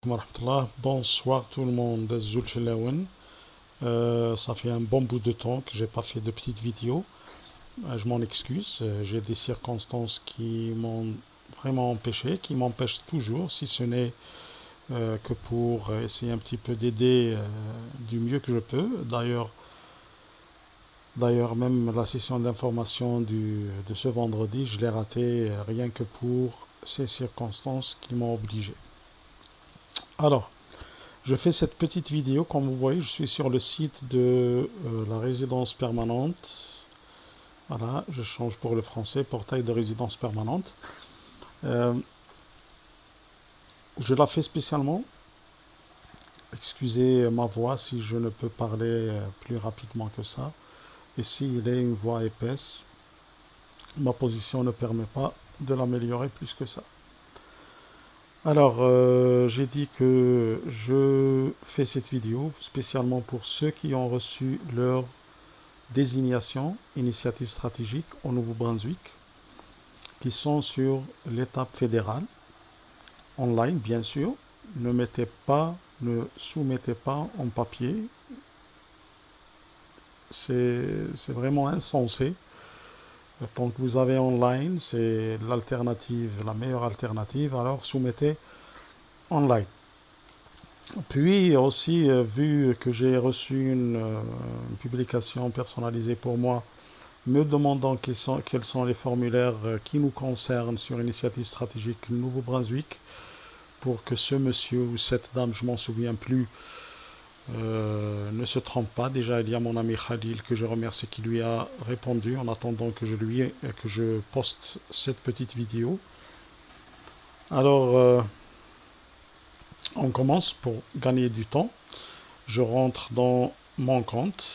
Warahmatullah. Bonsoir tout le monde. Azul Filaouen. Ça fait un bon bout de temps que j'ai pas fait de petites vidéos. Je m'en excuse. J'ai des circonstances qui m'ont vraiment empêché, qui m'empêchent toujours, si ce n'est que pour essayer un petit peu d'aider du mieux que je peux. D'ailleurs, même la session d'information de ce vendredi, je l'ai ratée rien que pour ces circonstances qui m'ont obligé. Alors, je fais cette petite vidéo, comme vous voyez, je suis sur le site de la résidence permanente. Voilà, je change pour le français, portail de résidence permanente. Euh, je la fais spécialement. Excusez ma voix si je ne peux parler plus rapidement que ça. Ici, il est une voix épaisse. Ma position ne permet pas de l'améliorer plus que ça. Alors, j'ai dit que je fais cette vidéo spécialement pour ceux qui ont reçu leur désignation initiative stratégique au Nouveau-Brunswick, qui sont sur l'étape fédérale, online bien sûr. Ne soumettez pas en papier. C'est vraiment insensé. Tant que vous avez online, c'est l'alternative, la meilleure alternative, alors soumettez online. Puis aussi, vu que j'ai reçu une publication personnalisée pour moi, me demandant quels sont les formulaires qui nous concernent sur Initiative Stratégique Nouveau-Brunswick, pour que ce monsieur ou cette dame, je m'en souviens plus, ne se trompe pas. Déjà, il y a mon ami Khalil que je remercie qui lui a répondu en attendant que je poste cette petite vidéo. Alors, on commence pour gagner du temps. Je rentre dans mon compte.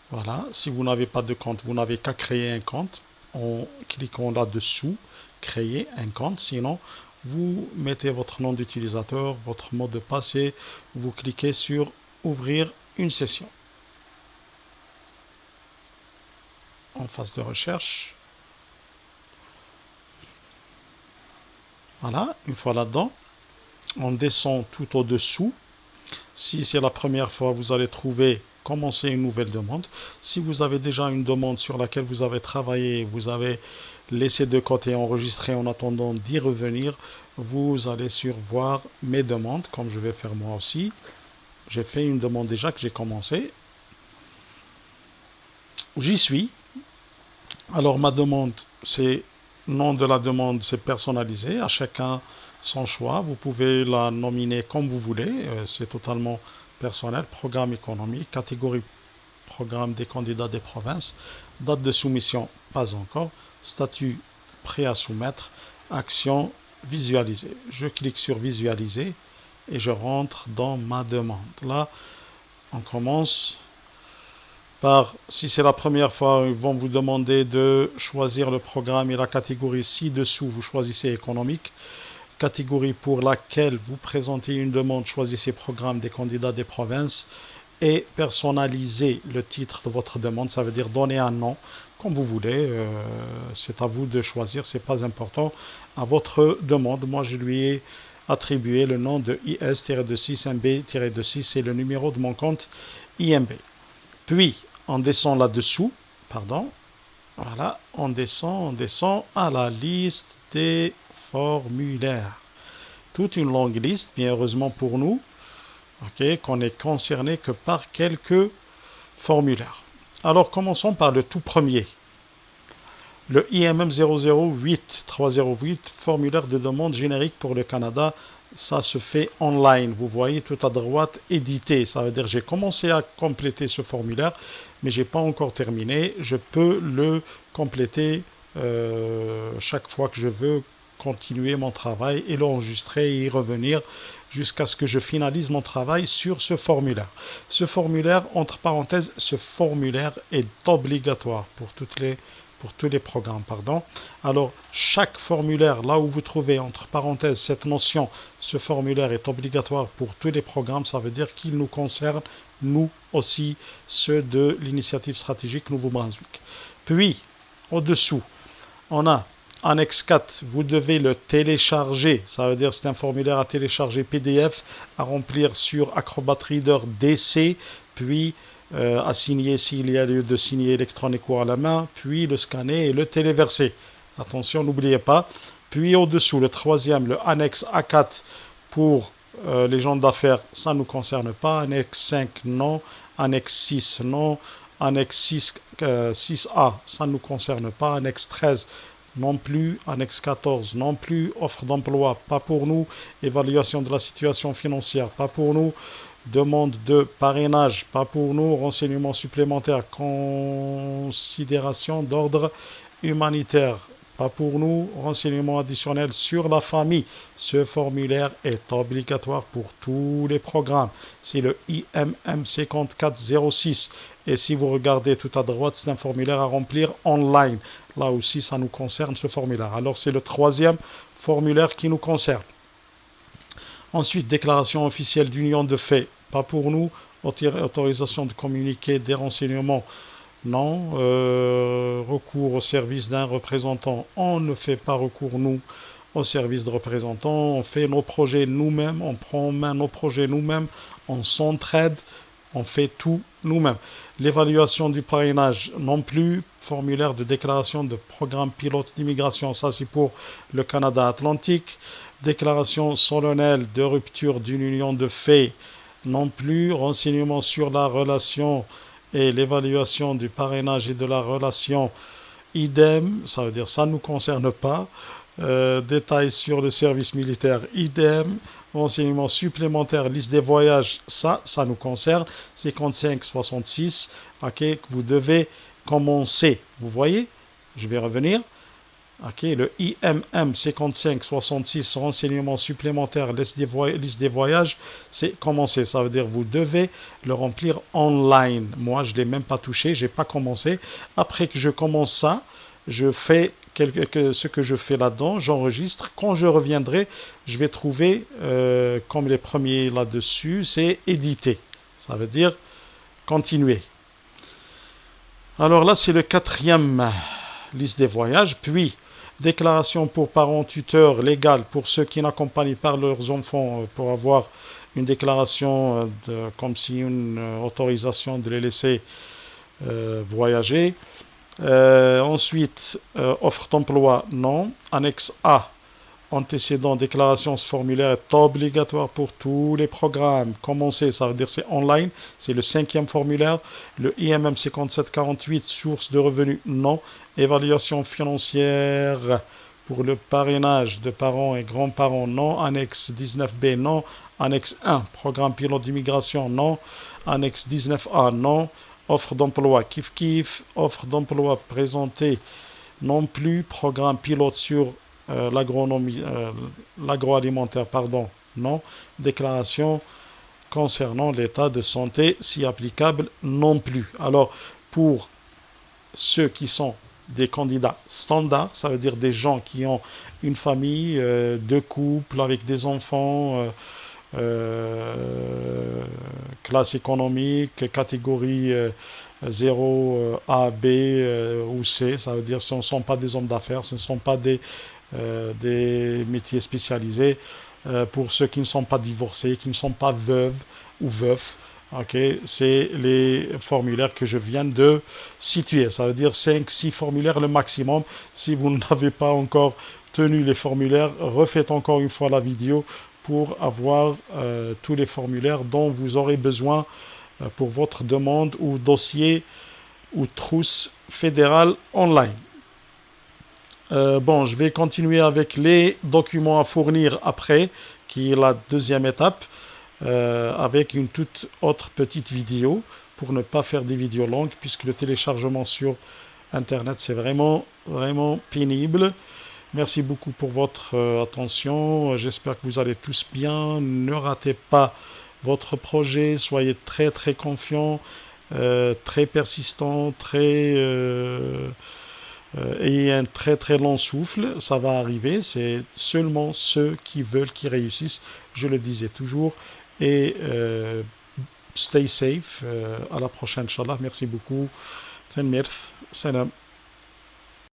Voilà, si vous n'avez pas de compte, vous n'avez qu'à créer un compte en cliquant là-dessous, créer un compte. Sinon, vous mettez votre nom d'utilisateur, votre mot de passe et vous cliquez sur ouvrir une session. En phase de recherche. Voilà, une fois là-dedans, on descend tout au-dessous. Si c'est la première fois, vous allez trouver commencer une nouvelle demande. Si vous avez déjà une demande sur laquelle vous avez travaillé, vous avez laissé de côté enregistrer en attendant d'y revenir, vous allez sur voir mes demandes, comme je vais faire moi aussi. J'ai fait une demande déjà que j'ai commencé. J'y suis. Alors ma demande, c'est nom de la demande, c'est personnalisé. À chacun son choix. Vous pouvez la nominer comme vous voulez. C'est totalement personnel. Programme économique, catégorie programme des candidats des provinces. Date de soumission, pas encore. Statut prêt à soumettre. Action visualiser. Je clique sur visualiser et je rentre dans ma demande. Là, on commence par, si c'est la première fois, ils vont vous demander de choisir le programme et la catégorie ci-dessous. Vous choisissez économique. Catégorie pour laquelle vous présentez une demande, choisissez programme des candidats des provinces et personnalisez le titre de votre demande. Ça veut dire donner un nom comme vous voulez. C'est à vous de choisir, c'est pas important. À votre demande, moi je lui ai attribué le nom de IS-6MB-6, c'est le numéro de mon compte IMB. Puis on descend là-dessous, pardon, voilà, on descend à la liste des formulaires. Toute une longue liste, bien heureusement pour nous, qu'on est concerné que par quelques formulaires. Alors commençons par le tout premier. Le IMM 008 formulaire de demande générique pour le Canada, ça se fait online. Vous voyez tout à droite, éditer. Ça veut dire j'ai commencé à compléter ce formulaire, mais j'ai pas encore terminé. Je peux le compléter chaque fois que je veux continuer mon travail et l'enregistrer et y revenir jusqu'à ce que je finalise mon travail sur ce formulaire. Ce formulaire, entre parenthèses, ce formulaire est obligatoire pour tous les programmes, pardon. Alors, chaque formulaire, là où vous trouvez entre parenthèses cette notion, ce formulaire est obligatoire pour tous les programmes, ça veut dire qu'il nous concerne, nous aussi, ceux de l'initiative stratégique Nouveau-Brunswick. Puis, au-dessous, on a Annexe 4, vous devez le télécharger. Ça veut dire c'est un formulaire à télécharger PDF, à remplir sur Acrobat Reader DC, puis à signer s'il y a lieu de signer électronique ou à la main, puis le scanner et le téléverser. Attention, n'oubliez pas. Puis au-dessous, le troisième, le annexe A4 pour les gens d'affaires, ça ne nous concerne pas. Annexe 5, non. Annexe 6, non. Annexe 6, 6A, ça ne nous concerne pas. Annexe 13, non plus. Annexe 14, non plus. Offre d'emploi, pas pour nous. Évaluation de la situation financière, pas pour nous. Demande de parrainage, pas pour nous. Renseignements supplémentaires, considération d'ordre humanitaire, pas pour nous. Renseignements additionnels sur la famille. Ce formulaire est obligatoire pour tous les programmes. C'est le IMM 5406. Et si vous regardez tout à droite, c'est un formulaire à remplir online. Là aussi, ça nous concerne ce formulaire. Alors, c'est le troisième formulaire qui nous concerne. Ensuite, déclaration officielle d'union de fait, pas pour nous. Autorisation de communiquer des renseignements, non. Recours au service d'un représentant, on ne fait pas recours, nous, au service de représentant. On fait nos projets nous-mêmes, on prend en main nos projets nous-mêmes, on s'entraide, on fait tout nous-mêmes. L'évaluation du parrainage, non plus. Formulaire de déclaration de programme pilote d'immigration, ça c'est pour le Canada Atlantique. Déclaration solennelle de rupture d'une union de fait, non plus. Renseignements sur la relation et l'évaluation du parrainage et de la relation, idem, ça veut dire ça ne nous concerne pas. Détails sur le service militaire, idem. Renseignements supplémentaires, liste des voyages, ça nous concerne. 55-66, ok, vous devez commencer. Vous voyez, je vais revenir. Ok, le IMM 5566, renseignements supplémentaires, liste des voyages, c'est commencer. Ça veut dire vous devez le remplir online. Moi, je ne l'ai même pas touché, je n'ai pas commencé. Après que je commence ça, je fais ce que je fais là-dedans, j'enregistre. Quand je reviendrai, je vais trouver, comme les premiers là-dessus, c'est éditer. Ça veut dire continuer. Alors là, c'est le quatrième, liste des voyages, puis déclaration pour parents tuteurs légale pour ceux qui n'accompagnent pas leurs enfants pour avoir une déclaration comme si une autorisation de les laisser voyager. Ensuite, offre d'emploi, non. Annexe A, antécédent déclaration, ce formulaire est obligatoire pour tous les programmes. Commencer, ça veut dire c'est online, c'est le cinquième formulaire. Le IMM 5748, source de revenus, non. Évaluation financière pour le parrainage de parents et grands-parents, non. Annexe 19B, non. Annexe 1, programme pilote d'immigration, non. Annexe 19A, non. Offre d'emploi, kiff kiff. Offre d'emploi présentée, non plus. Programme pilote sur l'agroalimentaire, pardon, non. Déclaration concernant l'état de santé, si applicable, non plus. Alors, pour ceux qui sont des candidats standards, ça veut dire des gens qui ont une famille, deux couples avec des enfants, classe économique, catégorie 0, A, B ou C, ça veut dire que ce ne sont pas des hommes d'affaires, ce ne sont pas des métiers spécialisés. Pour ceux qui ne sont pas divorcés, qui ne sont pas veuves ou veufs, ok, c'est les formulaires que je viens de situer. Ça veut dire 5-6 formulaires le maximum. Si vous n'avez pas encore tenu les formulaires, refaites encore une fois la vidéo pour avoir tous les formulaires dont vous aurez besoin pour votre demande ou dossier ou trousse fédérale online. Bon, je vais continuer avec les documents à fournir après, qui est la deuxième étape, avec une toute autre petite vidéo pour ne pas faire des vidéos longues, puisque le téléchargement sur Internet, c'est vraiment, vraiment pénible. Merci beaucoup pour votre attention. J'espère que vous allez tous bien. Ne ratez pas votre projet. Soyez très, très confiants, très persistants, ayez un très très long souffle, ça va arriver, c'est seulement ceux qui veulent qui réussissent, je le disais toujours, et stay safe, à la prochaine, Inch'Allah, merci beaucoup, salam.